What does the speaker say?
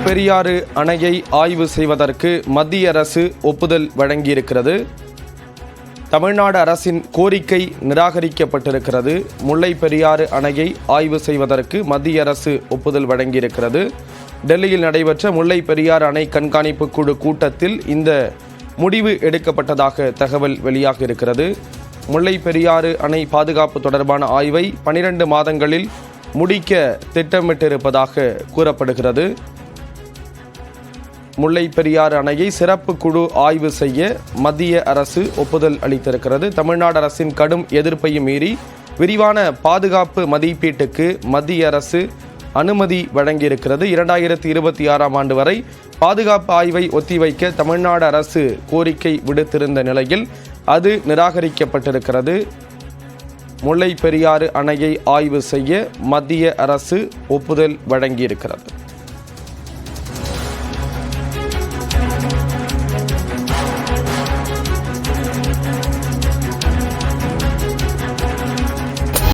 பெரியாறு அணையை ஆய்வு செய்வதற்கு மத்திய அரசு ஒப்புதல் வழங்கியிருக்கிறது. தமிழ்நாடு அரசின் கோரிக்கை நிராகரிக்கப்பட்டிருக்கிறது. முல்லை பெரியாறு அணையை ஆய்வு செய்வதற்கு மத்திய அரசு ஒப்புதல் வழங்கியிருக்கிறது. டெல்லியில் நடைபெற்ற முல்லை பெரியாறு அணை கண்காணிப்பு குழு கூட்டத்தில் இந்த முடிவு எடுக்கப்பட்டதாக தகவல் வெளியாக இருக்கிறது. முல்லை பெரியாறு அணை பாதுகாப்பு தொடர்பான ஆய்வை 12 மாதங்களில் முடிக்க திட்டமிட்டிருப்பதாக கூறப்படுகிறது. முல்லை பெரியாறு அணையை சிறப்பு குழு ஆய்வு செய்ய மத்திய அரசு ஒப்புதல் அளித்திருக்கிறது. தமிழ்நாடு அரசின் கடும் எதிர்ப்பையும் மீறி விரிவான பாதுகாப்பு மதிப்பீட்டுக்கு மத்திய அரசு அனுமதி வழங்கியிருக்கிறது. 2026ஆம் ஆண்டு வரை பாதுகாப்பு ஆய்வை ஒத்திவைக்க தமிழ்நாடு அரசு கோரிக்கை விடுத்திருந்த நிலையில் அது நிராகரிக்கப்பட்டிருக்கிறது. முல்லை பெரியாறு அணையை ஆய்வு செய்ய மத்திய அரசு ஒப்புதல் வழங்கியிருக்கிறது.